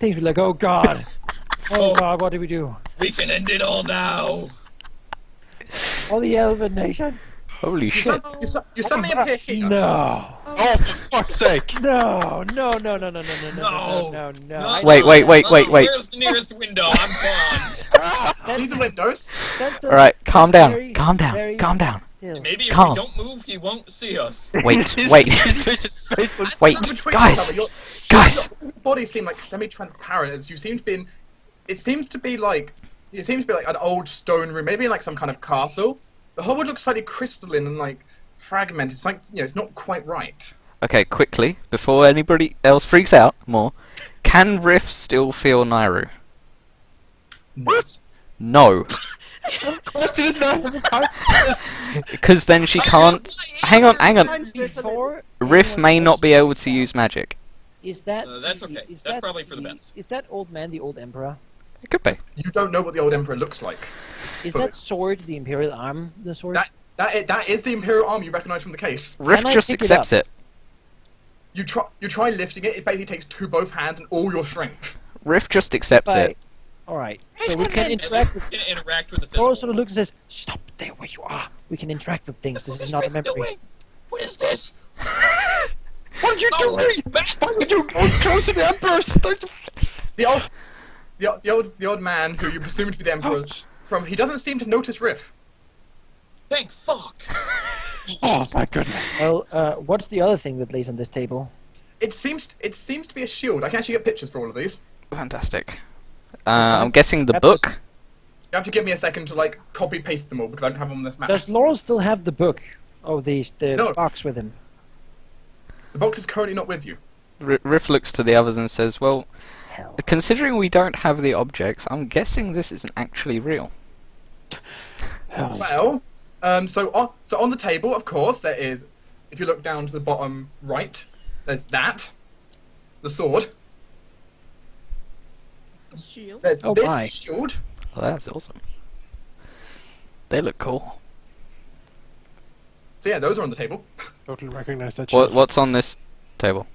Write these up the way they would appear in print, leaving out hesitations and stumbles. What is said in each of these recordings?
things. We're like, oh god, oh god, what do we do? We can end it all now. All the Elven nation. Holy shit! You suddenly appear here. No. Oh, for fuck's sake! No. Wait. Where's the nearest window? I'm gone. These are windows. Alright, calm down. Calm down. Maybe if Calm. we don't move, he won't see us. Wait. Between Guys! each other, Guys! Your bodies seem like semi-transparent. As you seem to be in, it seems to be like an old stone room, maybe like some kind of castle. The whole would look slightly crystalline and like fragmented. It's like, you know, it's not quite right. Okay, quickly, before anybody else freaks out more, can Rith still feel Nairu? What? No. Question is not every time. Because then she can't... Hang on. Before Rith may not be able to use magic. Is that? That's okay. That's probably for the best. Is that old man the old emperor? It could be. You don't know what the old emperor looks like. Is that sword the imperial arm? The sword. That is the imperial arm you recognise from the case. Rith Can I just pick it accepts up? it. You try lifting it. It basically takes both hands and all your strength. Rith just accepts it. Alright, so we can interact with... We can interact with the physical. Thor sort of looks and says, stop there where you are. We can interact with things. This is not a memory. What is this? What are you doing? Why would you go close to the Emperor? The old man who you presume to be the emperor he doesn't seem to notice Rith. Thank fuck. Oh my goodness. Well, what's the other thing that lays on this table? It seems to be a shield. I can actually get pictures for all of these. Fantastic. I'm guessing the book? You have to give me a second to like copy paste them all because I don't have them on this map. Does Laurel still have the book? Oh, the No. box with him. The box is currently not with you. Rith looks to the others and says, well, Hell. considering we don't have the objects, I'm guessing this isn't actually real. Well, so on the table, of course, there is. If you look down to the bottom right, there's that, the sword. Shield. There's Oh this my. shield. Well, that's awesome. They look cool. So yeah, those are on the table. Totally recognize that shit. What's on this table?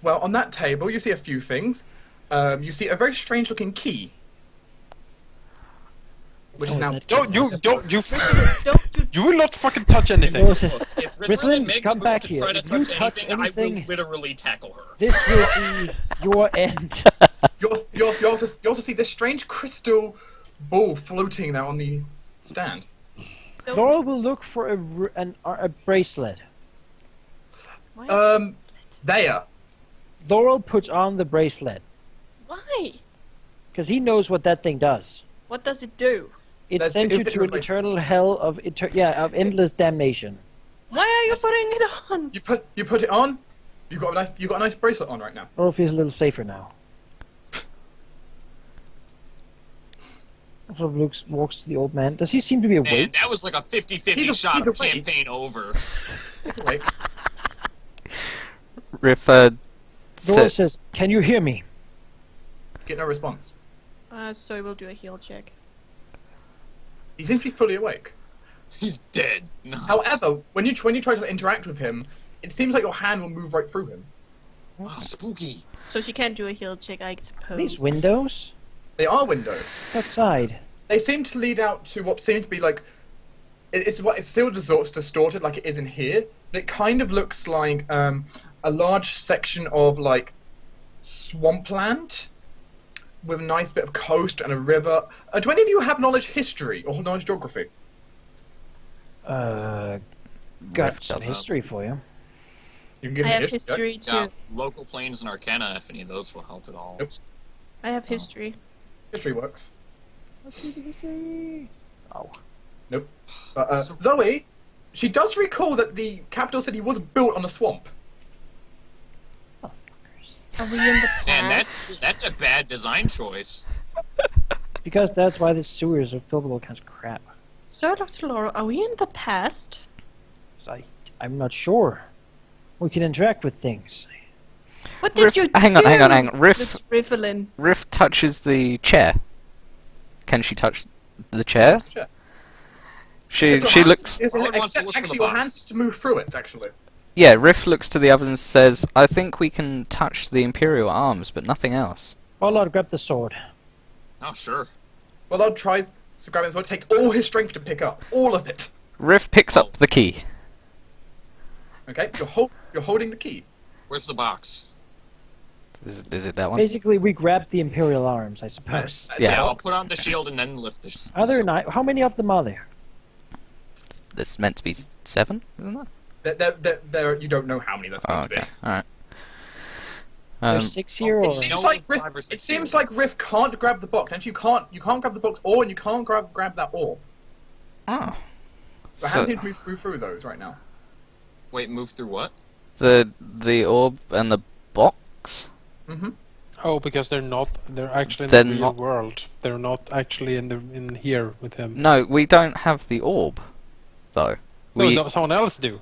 Well, on that table, you see a few things. You see a very strange-looking key, which is now. Don't you Don't you you will not fucking touch anything. Laurel says, If Rithlin, makes come a move back to here. try to If you touch I will anything, literally tackle her. this will be your end. You also see this strange crystal ball floating there on the stand. Laurel will look for a bracelet. There. Laurel puts on the bracelet Why? because he knows what that thing does. What does it do? It That's sends you the to an bracelet. eternal hell of endless damnation. Why are you putting it on? You put it on. You got a nice bracelet on right now. Laurel feels a little safer now. Sort of walks to the old man. Does he seem to be Man, awake? that was like a 50-50 He's shot of awake. campaign over. Wait. Rith Laurel says, says, "Can you hear me?" Get no response. So we'll do a heal check. He seems to be fully awake. He's dead. No. However, when you try to interact with him, it seems like your hand will move right through him. Oh, spooky. So she can't do a heal check, I suppose. These windows They are windows. outside. They seem to lead out to what seems to be like. It's still distorted like it is in here, but it kind of looks like a large section of like swampland with a nice bit of coast and a river. Do any of you have knowledge history or knowledge geography? Got Rith some does history for you. You can give I me have history. history too. Yeah, local planes and arcana, if any of those will help at all. Nope. I have history. History works. Let's see the history. Oh. Nope. But Zoe, she does recall that the capital city was built on a swamp. Are we in the Man, past? that's a bad design choice. Because that's why the sewers are filled with all kinds of crap. So, Dr. Laurel, are we in the past? So I'm not sure. We can interact with things. What did you do? hang on. Riffelin. Rith touches the chair. Can she touch the chair? Sure. She looks. It's All it wants to look for actually, the your box. hands to move through it. Actually, Yeah, Rith looks to the others and says, I think we can touch the imperial arms, but nothing else. Well, I'll grab the sword. Oh, sure. Well, I'll try to grab it, so it takes all his strength to pick up. All of it. Rith picks up the key. Okay, you're holding the key. Where's the box? Is it that one? Basically, we grab the imperial arms, I suppose. Yeah. I'll put on the shield and then lift the Are there nine? How many of them are there? There's meant to be 7, isn't there? There, you don't know how many there's Oh, going to okay. be. Alright. There's 6 here, or It seems No, like 5 or Rith, 6 it seems here. like Rith can't grab the box, and you can't grab the box or, and you can't grab that orb. Oh. So how do you move through those right now? Wait, move through what? The orb and the box? Mm-hmm. Oh, because they're actually in They're the real not- world. They're not actually in here with him. No, we don't have the orb, though. No, someone else do.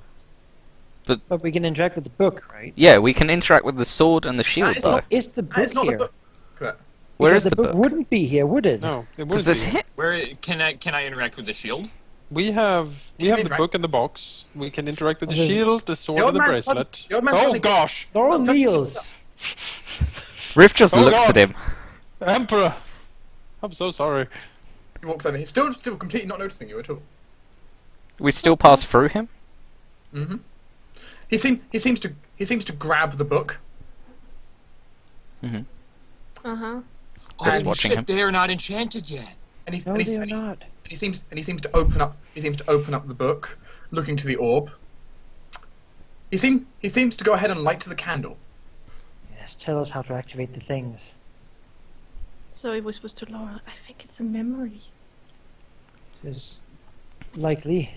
but we can interact with the book, right? Yeah, we can interact with the sword and the shield, is though. not- Is the That book is not the here? book. Correct. Where Because is the book? Wouldn't be here, would it? No, it Because wouldn't there's be. hit. Where can I interact with the shield? We have You the interact- book in the box. We can interact with the There's- shield, the sword, The and the old man's son- bracelet. the old man's Oh suddenly- gosh, They're all Well, just- Neils. Rith just Oh, looks God. at him. Emperor! I'm so sorry. He walks over. He's still completely not noticing you at all. We still pass through him? Mm-hmm. He seems to grab the book. Mm-hmm. Uh-huh. Just Oh watching shit, him. they are not enchanted yet. And he's No, and he's, they are and he's, not. and he seems to open up the book, looking to the orb. He seems to go ahead and light the candle. Yes, tell us how to activate the things. So it was supposed to Laura. I think it's a memory. Is likely.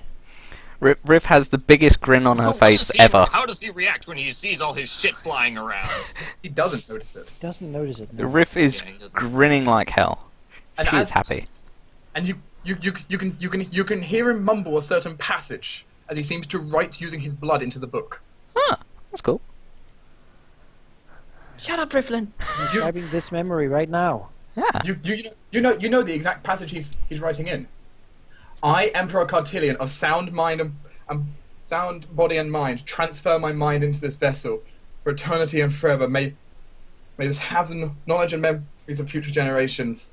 Rith has the biggest grin on her What face does he- ever. How does he react when he sees all his shit flying around? He doesn't notice it. Doesn't notice it. No. Rith is Yeah, he doesn't. grinning like hell. And She as- is happy. And you can hear him mumble a certain passage as he seems to write using his blood into the book. Huh, that's cool. Shut up, Riflin. He's describing this memory right now. Yeah. You know the exact passage he's writing in. I, Emperor Cartilian, of sound mind and sound body and mind, transfer my mind into this vessel for eternity and forever. May this have the knowledge and memories of future generations.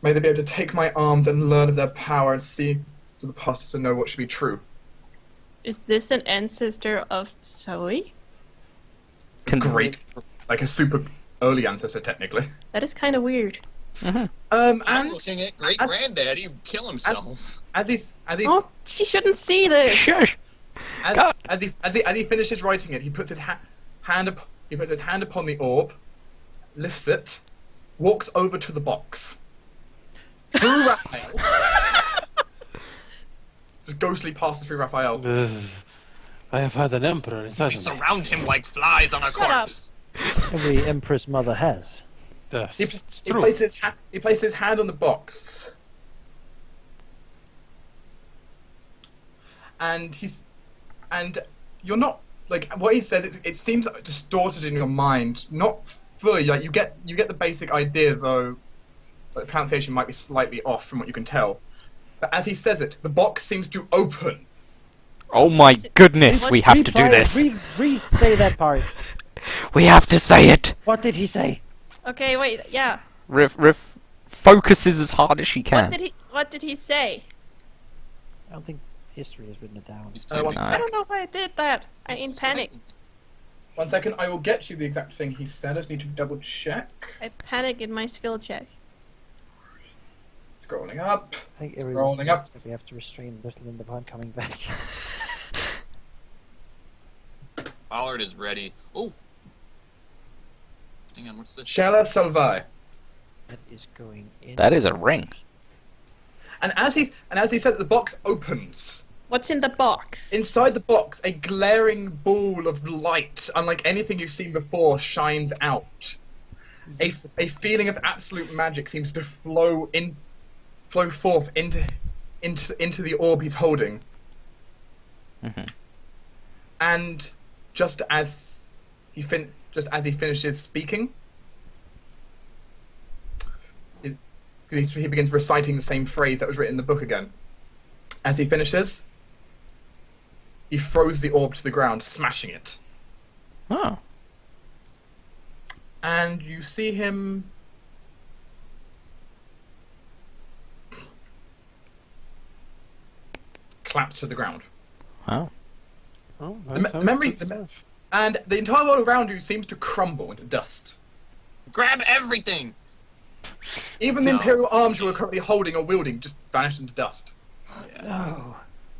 May they be able to take my arms and learn of their power and see to the past to know what should be true. Is this an ancestor of Zoe? Great, like a super early ancestor technically. That is kind of weird. I'm And looking at great granddaddy kill himself. as he's Oh, she shouldn't see this. Shush! God. as he finishes writing it, he puts his hand upon the orb, lifts it, walks over to the box. Through Raphael. Just ghostly passes through Raphael. I have had an emperor inside We of me. surround him like flies on a Shut up. corpse. Every empress mother has. Yes, He, it's he true. places his hand on the box. And you're not like what he says. It seems distorted in your mind, not fully. Like you get the basic idea, though. But the pronunciation might be slightly off from what you can tell. But as he says it, the box seems to open. Oh my goodness, we have to do Retry it. this. Re-say that part. We have to say it. What did he say? Okay, wait. Yeah. Rith focuses as hard as she can. What did he say? I don't think history has written it down. He's One typing. I don't know why I did that. I'm in panic. 1 second, I will get you the exact thing he said. I just need to double check. I panic in my skill check. Scrolling up. I think everyone Scrolling up. we have to restrain Little in the Pond coming back. Pollard is ready. Oh. Hang on, what's this? Shella Salvae. That is going in. That is a ring. And as he said, the box opens. What's in the box? Inside the box, a glaring ball of light, unlike anything you've seen before, shines out. A feeling of absolute magic seems to flow forth into the orb he's holding. Mhm. And just as he finishes speaking, he begins reciting the same phrase that was written in the book again. As he finishes, he throws the orb to the ground, smashing it. Oh. And you see him clapped to the ground. Wow. Oh, And the entire world around you seems to crumble into dust. Grab everything! Even the No. Imperial arms you were currently holding or wielding just vanished into dust. No.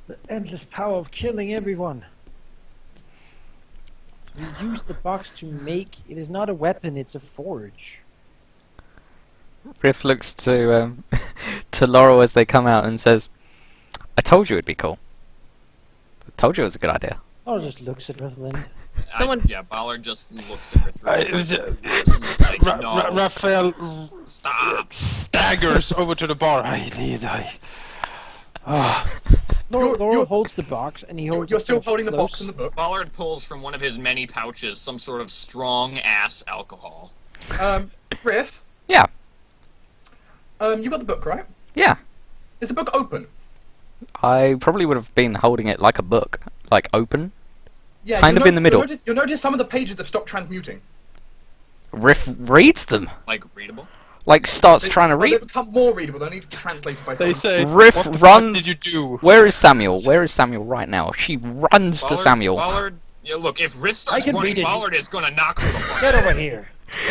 The endless power of killing everyone. You use the box to make... It is not a weapon, it's a forge. Rith looks to to Laurel as they come out and says, "I told you it'd be cool. I told you it was a good idea." Or just looks at Rithland. Someone- Yeah, Ballard just looks at her through. Like, no, Raphael stop! staggers over to the bar. Laurel holds the box and he holds You're it still sort of holding the box close. and the book. Ballard pulls from one of his many pouches some sort of strong-ass alcohol. Rith, Yeah. you got the book, right? Yeah. Is the book open? I probably would have been holding it like a book, like open. Yeah, Kind of in the middle. You'll notice some of the pages have stopped transmuting. Rith reads them, Like, readable? like starts trying to Well, they read. become more readable. They need to be translated by They someone. say, Rith what the fuck runs. did you do? Where is Samuel? Where is Samuel right now? She runs to Samuel. Ballard, yeah, look, if Rith starts can running, read it. Ballard is gonna knock her the fuck Get over here.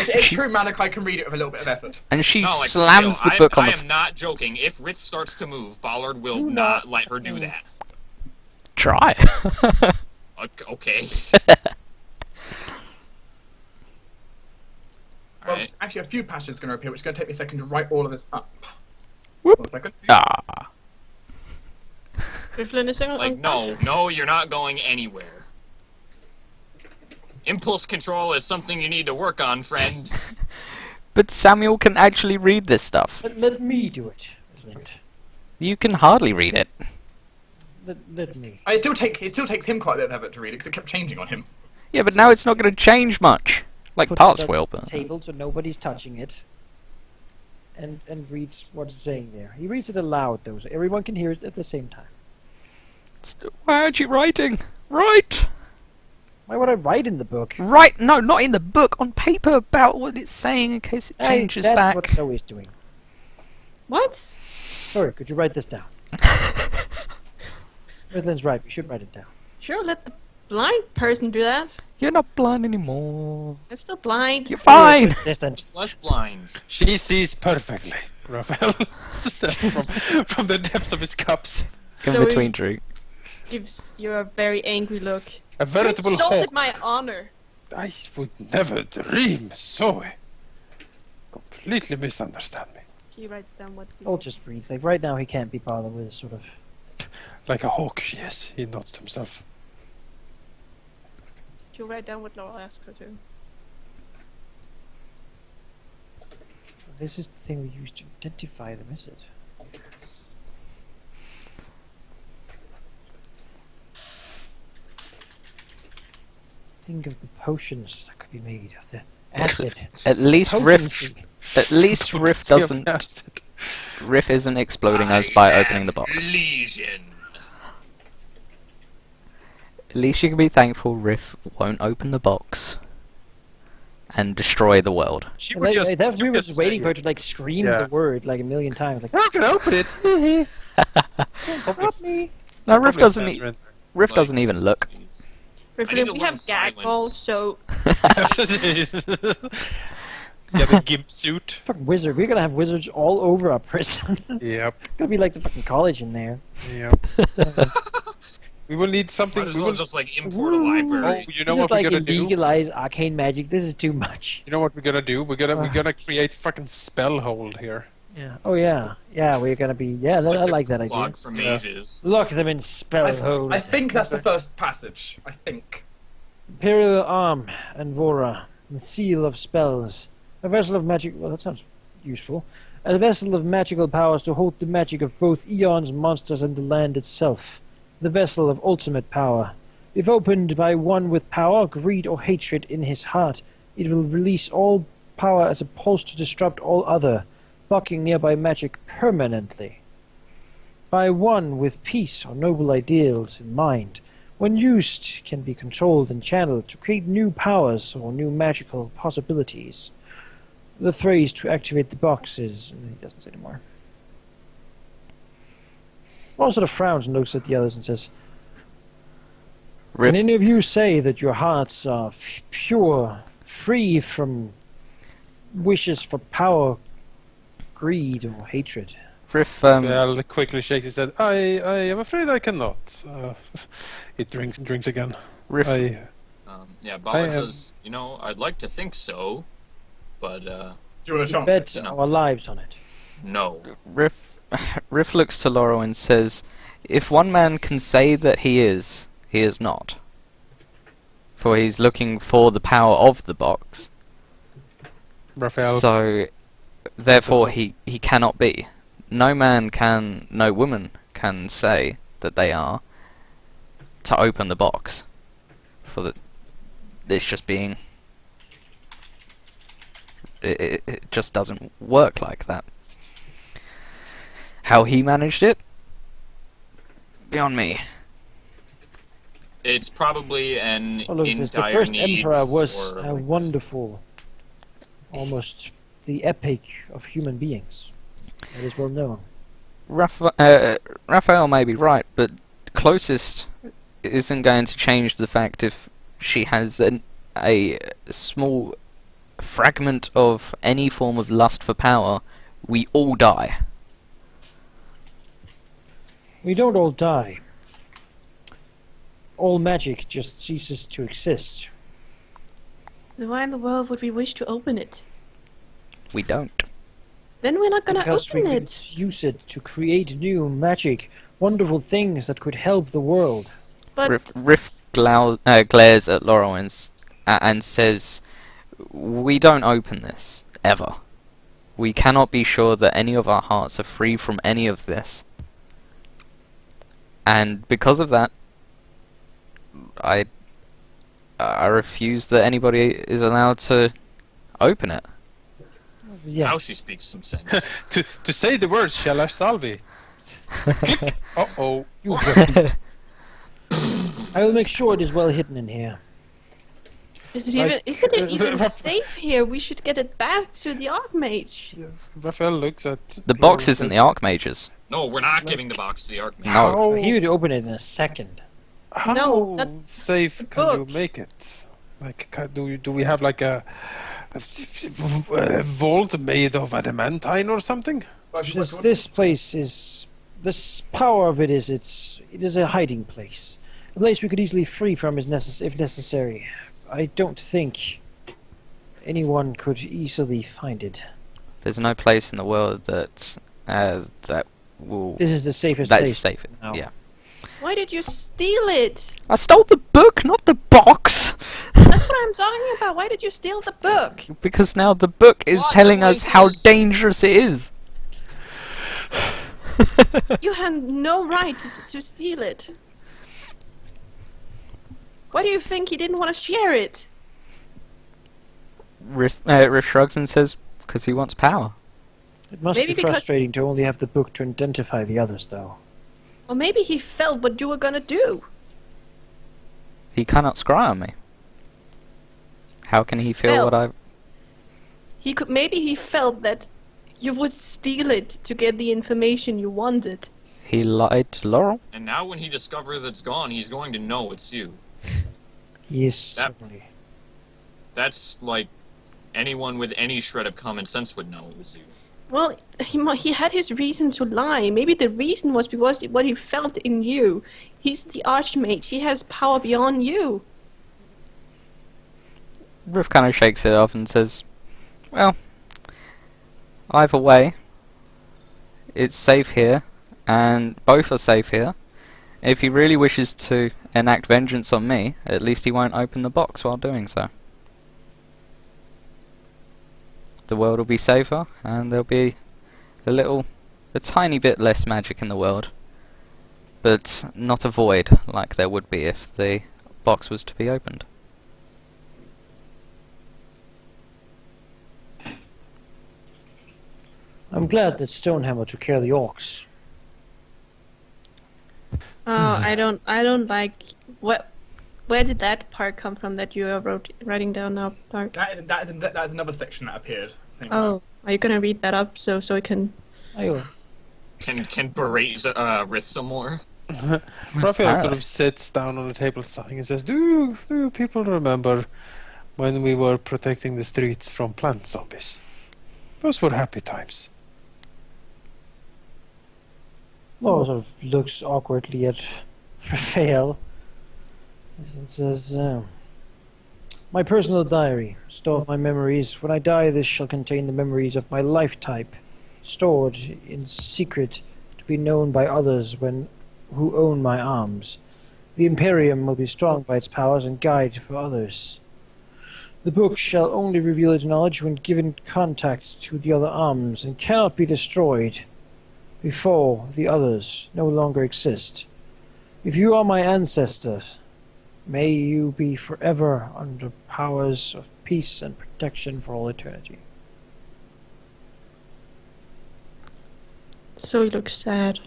It's true, Malachi can read it with a little bit of effort. And she No, like, slams for real, the book on I the. am not joking. If Rith starts to move, Ballard will Do not not let her do that. Try. Okay. Well, Alright. actually, a few passages are going to appear, which is going to take me a second to write all of this up. Whoop. Hold on a second. Ah. Rithland is on Like, no, you're not going anywhere. Impulse control is something you need to work on, friend. But Samuel can actually read this stuff. Let me do it, Rithland. You can hardly read it. Let me. It still takes him quite a bit of effort to read it, because it kept changing on him. Yeah, but now it's not going to change much. Like Puts parts it on will, the but table so nobody's touching it. And reads what it's saying there. He reads it aloud though, so everyone can hear it at the same time. why aren't you writing? Write! Why would I write in the book? Write! No, not in the book. On paper about what it's saying in case it changes that's back. what Zoe's doing. What? Sorry, could you write this down? Rithland's right, we should write it down. Sure, let the blind person do that. You're not blind anymore. I'm still blind. You're fine. Distance. Less blind. She sees perfectly, Raphael. from the depths of his cups. In So between drink. Gives you a very angry look. A veritable You insulted hawk. my honor. I would never dream, Zoe. Completely misunderstand me. He writes down what. I'll just read. Like right now he can't be bothered with sort of... Like a hawk she is, he nods to himself. She'll write down what Laura asked her to. This is the thing we use to identify them, is it? Think of the potions that could be made of the acid. At least Riff. Potency. At least Riff doesn't. Riff isn't exploding us by opening the box. Legion. At least you can be thankful Riff won't open the box and destroy the world. She Like, would that we were just just waiting say for her to like scream Yeah. the word like a million times. Like, I can open it. stop me! No, Riff Probably doesn't. Mandarin. Riff Like- doesn't even look. Jeez. Rithland, to we learn have gag silence. balls, so Yeah, the gimp suit. Fucking wizard. We're gonna have wizards all over our prison. Yep, Gonna be like the fucking college in there. yep. We will need something. Might as We well will. just like import a Ooh. library. Oh, you know Just what like we're gonna do? illegalize arcane magic. This is too much. You know what we're gonna do? We're gonna create fucking spell hold here. Yeah. Oh yeah. Yeah, we're gonna be. Yeah, It's I the like that idea. clog for mages. Lock them in spell hold. I think that's the first passage. I think. Imperial arm and Vora, the seal of spells, a vessel of magic. Well, that sounds useful. A vessel of magical powers to hold the magic of both eons, monsters, and the land itself. The vessel of ultimate power. If opened by one with power, greed, or hatred in his heart, it will release all power as a pulse to disrupt all other, blocking nearby magic permanently. By one with peace or noble ideals in mind, when used, can be controlled and channeled to create new powers or new magical possibilities. The phrase to activate the box is... He doesn't say anymore. One sort of frowns and looks at the others and says, Rith, can any of you say that your hearts are pure, free from wishes for power, greed, or hatred? Rith, Raphael quickly shakes his head. I am afraid I cannot. He drinks again. Rith, Yeah, I Ballard am- says, you know, I'd like to think so, but, Do you want a shot? Bet No. our lives on it. no. Rith looks to Laurel and says, if one man can say that he is not. For he's looking for the power of the box. Raphael. So, therefore, he cannot be. No woman can say that they are to open the box. For it's just being... It just doesn't work like that. How he managed it? Beyond me. It's probably an Well, look, in the dire first need emperor was for, like, wonderful, almost the epic of human beings. That is well known. Raphael may be right, but closest isn't going to change the fact if she has a small fragment of any form of lust for power, we all die. We don't all die. All magic just ceases to exist. Then why in the world would we wish to open it? We don't. Then we're not gonna Because we open could it. use it to create new magic, wonderful things that could help the world. But Rith glares at Laurel and says, we don't open this, ever. We cannot be sure that any of our hearts are free from any of this. And because of that, I refuse that anybody is allowed to open it. Yeah. Now she speaks some sense. to say the words, shall I salvi? Uh-oh. You I will make sure it is well hidden in here. isn't Like, it even Rap- safe here? We should get it back to the Archmage. Raphael looks at... The box isn't the Archmage's. No, we're not giving the box to the Archmage. No. How, He would open it in a second. how No, not safe the can you book. make it? Like, do we have like a vault made of adamantine or something? This place is... This power of it is it is a hiding place. A place we could easily free from if necessary. I don't think anyone could easily find it. There's no place in the world that will... This is the safest That's place. safe. now. Yeah. Why did you steal it? I stole the book, not the box! That's what I'm talking about. Why did you steal the book? Because now the book is What telling us how places? dangerous it is. You had no right to steal it. Why do you think he didn't want to share it? Rith shrugs and says, because he wants power. It must Maybe be because- frustrating to only have the book to identify the others, though. Or maybe he felt what you were gonna do. He cannot scry on me. How can he feel what I... Maybe he felt that you would steal it to get the information you wanted. He lied to Laurel? And now when he discovers it's gone, he's going to know it's you. Yes, That- certainly. That's like anyone with any shred of common sense would know it was you. Well, he had his reason to lie. Maybe the reason was because what he felt in you. He's the Archmage. He has power beyond you. Rith kind of shakes it off and says, well, either way, it's safe here, and both are safe here. If he really wishes to enact vengeance on me, at least he won't open the box while doing so. The world will be safer, and there'll be a tiny bit less magic in the world. But not a void like there would be if the box was to be opened. I'm glad that Stonehammer took care of the orcs. I don't like Where did that part come from that you are writing down now, Bart? That is another section that appeared. Same time. Oh, are you gonna read that up so we can? I will. Can berate Rith some more? Raphael sort of sits down on the table sighing and says, Do people remember when we were protecting the streets from plant zombies? Those were happy times. Laura sort of looks awkwardly at Raphael and says, My personal diary, store of my memories. When I die, this shall contain the memories of my life type, stored in secret to be known by others who own my arms. The Imperium will be strong by its powers and guide for others. The book shall only reveal its knowledge when given contact to the other arms, and cannot be destroyed before the others no longer exist. If you are my ancestor, may you be forever under powers of peace and protection for all eternity. So he looks sad.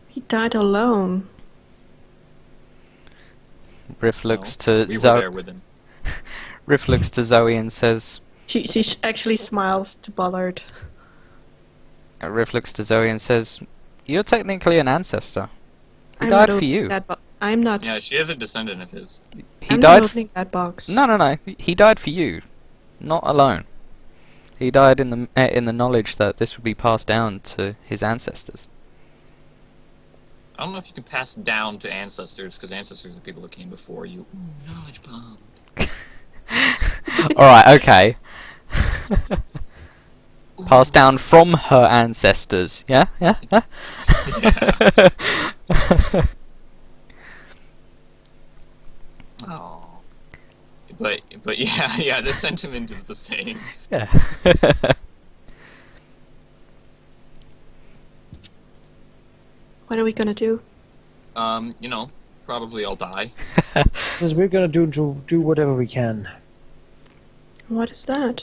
He died alone. Rith looks to We were Zoe. there with him. Rith looks to Zoe and says, She actually smiles to Ballard. Rith looks to Zoe and says, "You're technically an ancestor. He I'm died not for you. opening that I'm not. Yeah, she is a descendant of his. He I'm died. not opening that box. No. He died for you, not alone. He died in the knowledge that this would be passed down to his ancestors." I don't know if you can pass down to ancestors, because ancestors are people that came before you. Ooh, knowledge bomb. Alright, okay. Passed down from her ancestors. Yeah? Oh. But yeah, the sentiment is the same. Yeah. What are we gonna do? Probably I'll die. Because we're gonna do whatever we can. What is that?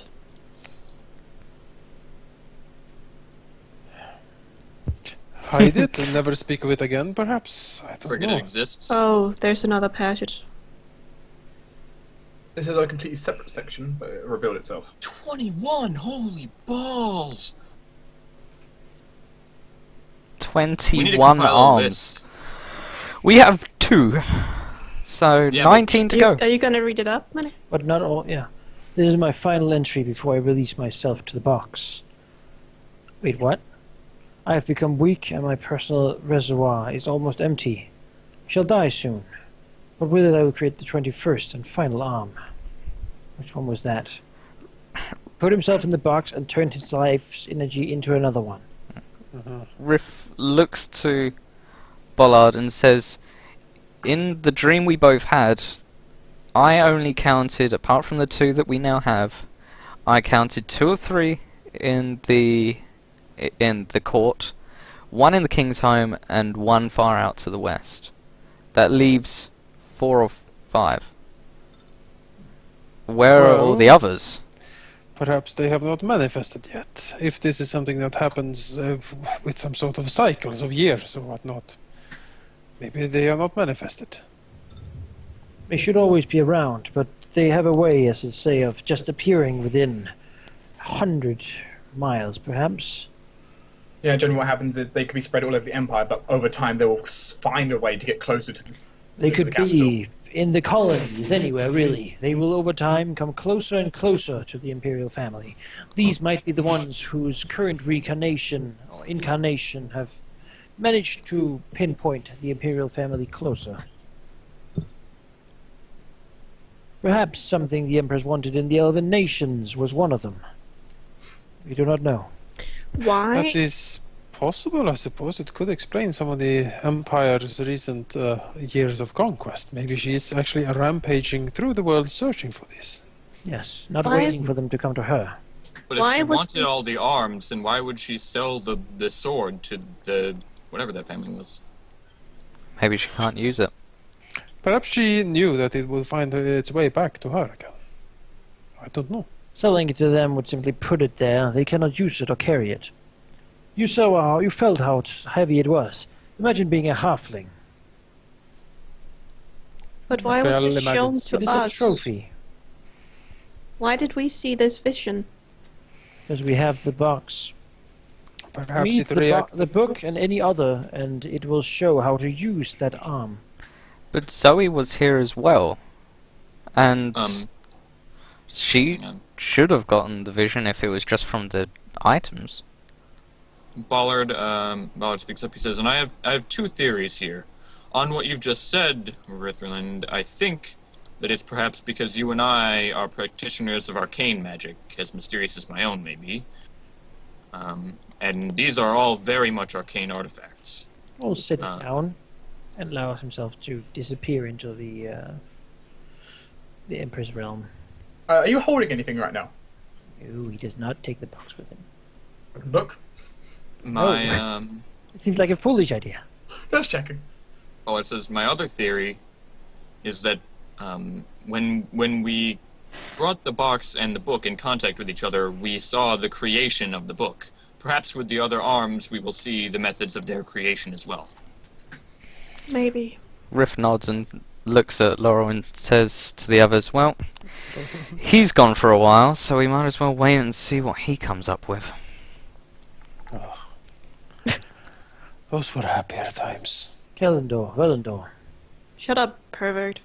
Hide it and never speak of it again, perhaps? I don't Forget know. it exists. Oh, there's another passage. This is a completely separate section, but it revealed itself. 21! Holy balls! We need to 21 compile a arms. list. We have 2. So Yeah, but- 19 to go. Are you gonna read it up, Manny? But not all, yeah. This is my final entry before I release myself to the box. Wait, what? I have become weak and my personal reservoir is almost empty. I shall die soon. But with it I will create the 21st and final arm. Which one was that? Put himself in the box and turn his life's energy into another one. Rith looks to Bollard and says, "In the dream we both had, I only counted, apart from the 2 that we now have, I counted 2 or 3 in the court, 1 in the king's home, and 1 far out to the west. That leaves 4 or 5. Where are all the others?" Perhaps they have not manifested yet. If this is something that happens with some sort of cycles of years or whatnot, maybe they are not manifested. They should always be around, but they have a way, as it say, of just appearing within 100 miles, perhaps. Yeah, generally what happens is they could be spread all over the Empire, but over time they will find a way to get closer to They to could the capital. be in the colonies, anywhere, really. They will, over time, come closer and closer to the Imperial family. These might be the ones whose current reincarnation or incarnation have managed to pinpoint the Imperial family closer. Perhaps something the Emperors wanted in the Elven nations was one of them. We do not know. Why? That is possible, I suppose. It could explain some of the Empire's recent years of conquest. Maybe she is actually rampaging through the world searching for this. Yes, not Why- waiting for them to come to her. But if Why she was wanted all this- the arms, then why would she sell the sword to the whatever that family was? Maybe she can't use it. Perhaps she knew that it would find its way back to her again. I don't know. Selling it to them would simply put it there. They cannot use it or carry it. You felt how heavy it was. Imagine being a halfling. But why Well, was this imagine shown it to It is us? a trophy. Why did we see this vision? Because we have the box. Perhaps Read it the reacted. book and any other, and it will show how to use that arm. But Zoe was here as well. And she hang on. should have gotten the vision if it was just from the items. Ballard speaks up. He says, and I have two theories here. On what you've just said, Ritherland, I think that it's perhaps because you and I are practitioners of arcane magic, as mysterious as my own may be. And these are all very much arcane artifacts. Paul sits down and allows himself to disappear into the Emperor's realm. Are you holding anything right now? No, he does not take the box with him. Look, My It seems like a foolish idea. just checking. Oh, it says my other theory is that when we brought the box and the book in contact with each other, we saw the creation of the book. Perhaps with the other arms, we will see the methods of their creation as well. Maybe. Rith nods and looks at Laurel and says to the others, well, he's gone for a while, so we might as well wait and see what he comes up with. Those were happier times. Kellendor, Wellendor. Shut up, pervert.